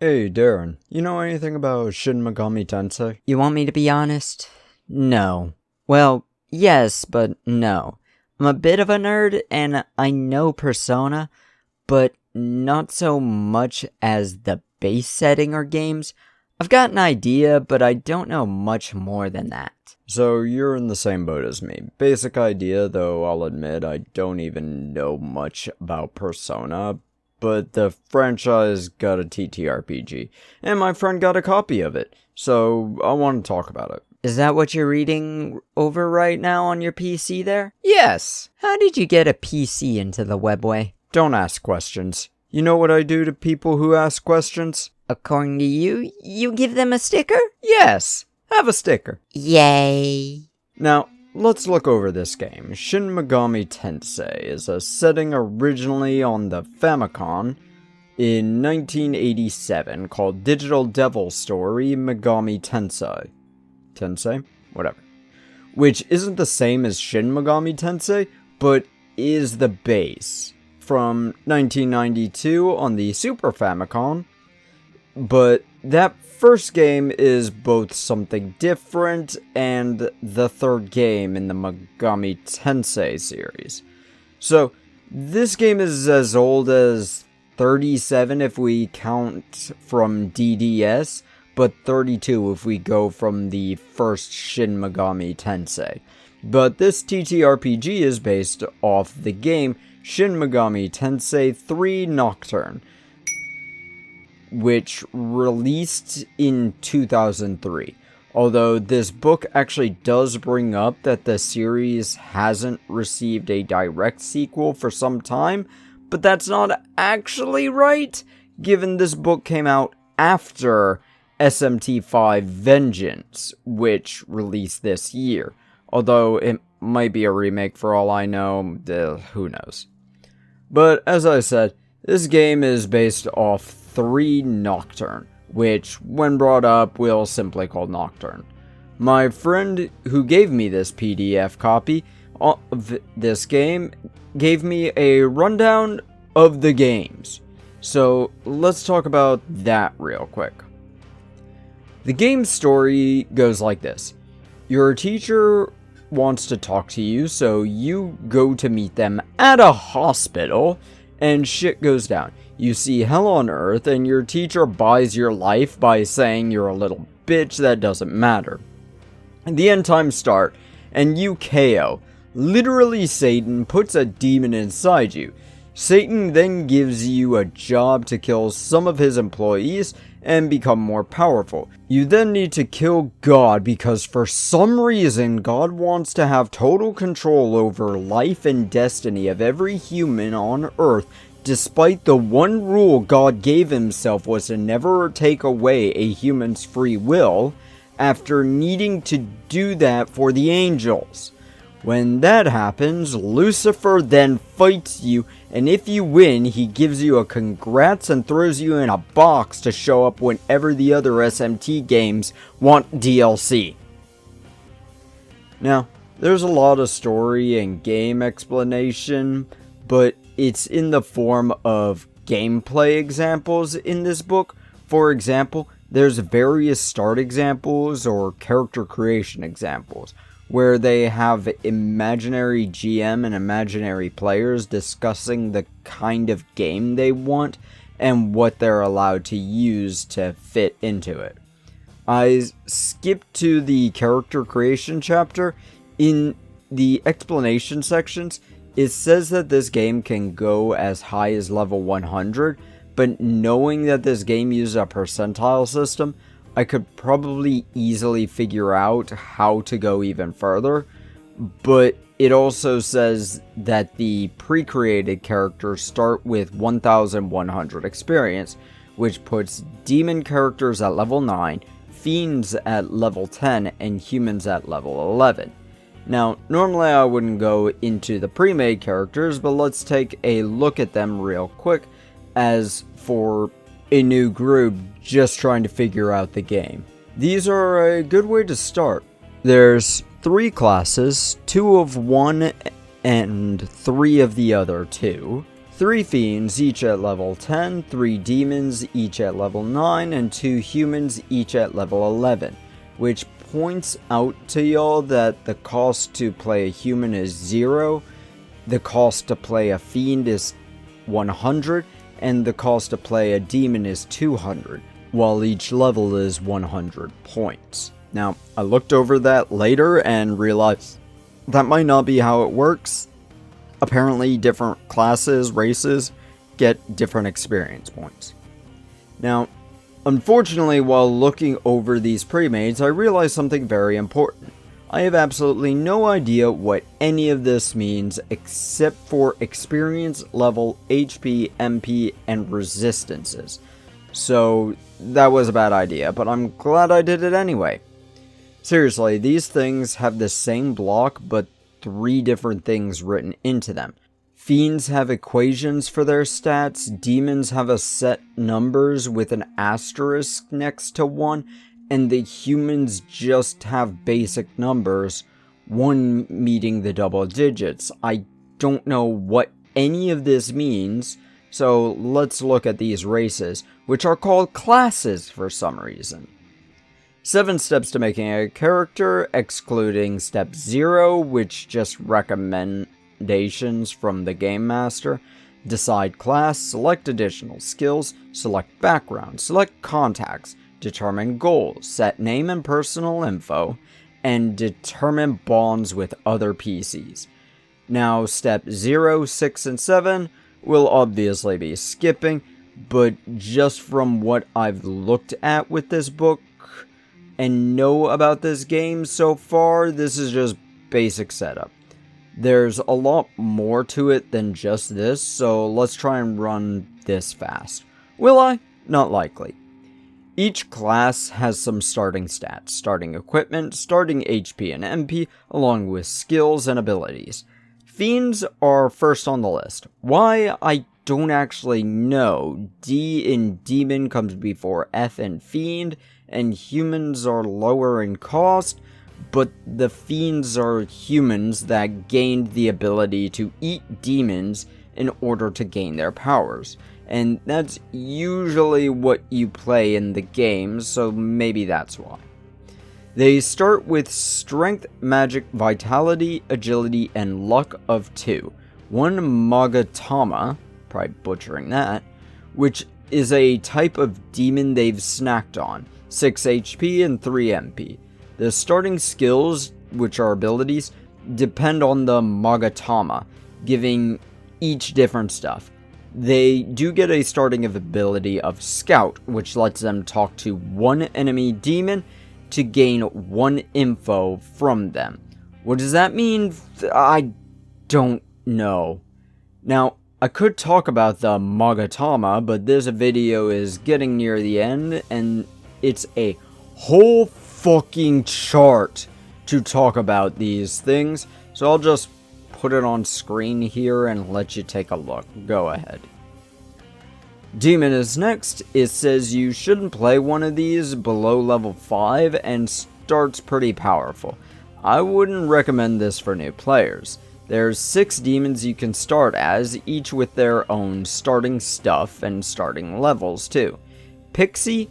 Hey Darren, you know anything about Shin Megami Tensei? You want me to be honest? No. Well, yes, but no. I'm a bit of a nerd, and I know Persona, but not so much as the base setting or games. I've got an idea, but I don't know much more than that. So you're in the same boat as me. Basic idea, though I'll admit I don't even know much about Persona, but the franchise got a TTRPG, and my friend got a copy of it, so I want to talk about it. Is that what you're reading over right now on your PC there? Yes! How did you get a PC into the webway? Don't ask questions. You know what I do to people who ask questions? According to you, you give them a sticker? Yes! Have a sticker. Yay. Now, let's look over this game. Shin Megami Tensei is a setting originally on the Famicom in 1987 called Digital Devil Story Megami Tensei. Tensei? Whatever. Which isn't the same as Shin Megami Tensei, but is the base. From 1992 on the Super Famicom, but that first game is both something different and the third game in the Megami Tensei series. So, this game is as old as 37 if we count from DDS, but 32 if we go from the first Shin Megami Tensei. But this TTRPG is based off the game Shin Megami Tensei 3 Nocturne, which released in 2003. Although this book actually does bring up that the series hasn't received a direct sequel for some time, but that's not actually right, given this book came out after SMT5 Vengeance, which released this year. Although it might be a remake for all I know, who knows. But as I said, this game is based off 3 Nocturne, which, when brought up, we'll simply call Nocturne. My friend who gave me this PDF copy of this game gave me a rundown of the games. So let's talk about that real quick. The game's story goes like this. Your teacher wants to talk to you, so you go to meet them at a hospital, and shit goes down. You see hell on earth, and your teacher buys your life by saying you're a little bitch that doesn't matter. The end times start, and you KO. Literally, Satan puts a demon inside you. Satan then gives you a job to kill some of his employees and become more powerful. You then need to kill God because for some reason God wants to have total control over life and destiny of every human on earth, despite the one rule God gave himself was to never take away a human's free will, after needing to do that for the angels. When that happens, Lucifer then fights you, and if you win, he gives you a congrats and throws you in a box to show up whenever the other SMT games want DLC. Now, there's a lot of story and game explanation, but it's in the form of gameplay examples in this book. For example, there's various start examples or character creation examples, where they have imaginary GM and imaginary players discussing the kind of game they want and what they're allowed to use to fit into it. I skipped to the character creation chapter. In the explanation sections, it says that this game can go as high as level 100, but knowing that this game uses a percentile system, I could probably easily figure out how to go even further, but it also says that the pre-created characters start with 1100 experience, which puts demon characters at level 9, fiends at level 10, and humans at level 11. Now, normally I wouldn't go into the pre-made characters, but let's take a look at them real quick, as for a new group just trying to figure out the game. These are a good way to start. There's 3 classes, 2 of one and 3 of the other 2. 3 fiends each at level 10, 3 demons each at level 9, and 2 humans each at level 11, which points out to y'all that the cost to play a human is 0, the cost to play a fiend is 100, and the cost to play a demon is 200, while each level is 100 points. Now, I looked over that later and realized that might not be how it works. Apparently, different classes, races, get different experience points. Now, unfortunately, while looking over these pre-mades, I realized something very important. I have absolutely no idea what any of this means except for experience level, HP, MP, and resistances. So, that was a bad idea, but I'm glad I did it anyway. Seriously, these things have the same block, but 3 different things written into them. Fiends have equations for their stats, demons have a set numbers with an asterisk next to 1, and the humans just have basic numbers, 1 meeting the double digits. I don't know what any of this means, so let's look at these races, which are called classes for some reason. 7 steps to making a character, excluding step 0, which just recommendations from the game master. Decide class, select additional skills, select background, select contacts, determine goals, set name and personal info, and determine bonds with other PCs. Now, step 0, 6, and 7 will obviously be skipping, but just from what I've looked at with this book, and know about this game so far, this is just basic setup. There's a lot more to it than just this, so let's try and run this fast. Will I? Not likely. Each class has some starting stats, starting equipment, starting HP and MP, along with skills and abilities. Fiends are first on the list. Why? I don't actually know. D in Demon comes before F in Fiend, and humans are lower in cost, but the fiends are humans that gained the ability to eat demons in order to gain their powers. And that's usually what you play in the game, so maybe that's why. They start with Strength, Magic, Vitality, Agility, and Luck of 2. 1 Magatama, probably butchering that, which is a type of demon they've snacked on. 6 HP and 3 MP. The starting skills, which are abilities, depend on the Magatama, giving each different stuff. They do get a starting ability of Scout, which lets them talk to 1 enemy demon to gain 1 info from them. What does that mean? I don't know. Now, I could talk about the Magatama, but this video is getting near the end, and it's a whole fucking chart to talk about these things, so I'll just put it on screen here and let you take a look. Go ahead. Demon is next. It says you shouldn't play one of these below level 5 and starts pretty powerful. I wouldn't recommend this for new players. There's 6 demons you can start as, each with their own starting stuff and starting levels too. Pixie,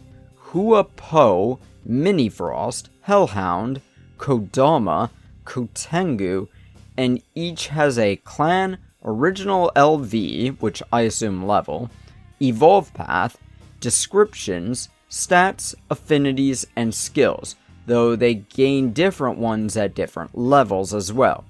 Huapo, Minifrost, Hellhound, Kodama, Kotengu, and each has a clan, original LV, which I assume level, evolve path, descriptions, stats, affinities, and skills, though they gain different ones at different levels as well.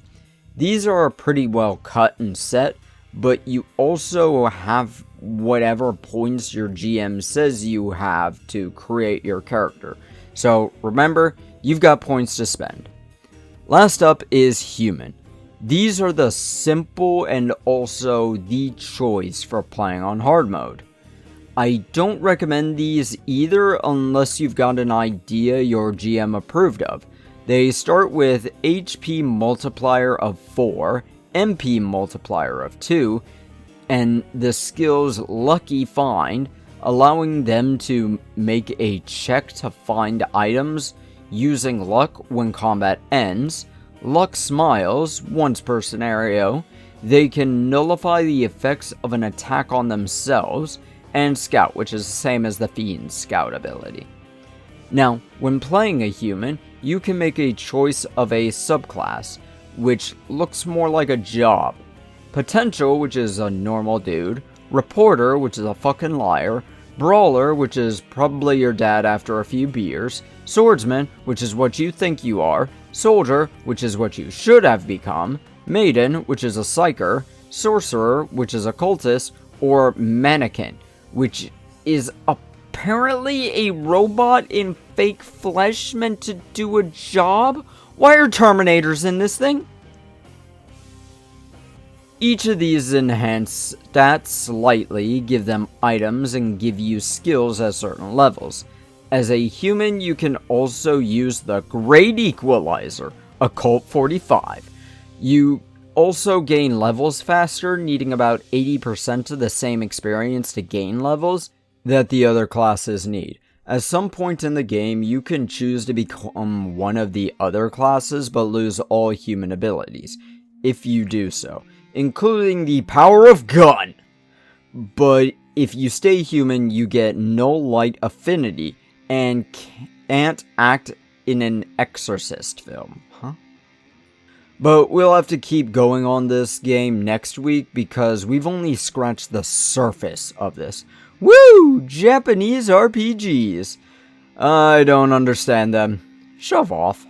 These are pretty well cut and set, but you also have whatever points your GM says you have to create your character. So remember, you've got points to spend. Last up is Human. These are the simple and also the choice for playing on hard mode. I don't recommend these either unless you've got an idea your GM approved of. They start with HP multiplier of 4, MP multiplier of 2, and the skills Lucky Find, allowing them to make a check to find items using luck when combat ends, Luck Smiles once per scenario, they can nullify the effects of an attack on themselves, and Scout, which is the same as the Fiend's Scout ability. Now, when playing a human, you can make a choice of a subclass, which looks more like a job. Potential, which is a normal dude. Reporter, which is a fucking liar. Brawler, which is probably your dad after a few beers. Swordsman, which is what you think you are. Soldier, which is what you should have become. Maiden, which is a psyker. Sorcerer, which is a cultist. Or mannequin, which is apparently a robot in fake flesh meant to do a job? Why are Terminators in this thing? Each of these enhance stats slightly, give them items, and give you skills at certain levels. As a human, you can also use the Great Equalizer, Occult 45. You also gain levels faster, needing about 80% of the same experience to gain levels that the other classes need. At some point in the game, you can choose to become one of the other classes but lose all human abilities, if you do so, including the power of gun. But if you stay human, you get no light affinity and can't act in an Exorcist film. But we'll have to keep going on this game next week because we've only scratched the surface of this. Woo! Japanese RPGs. I don't understand them. Shove off.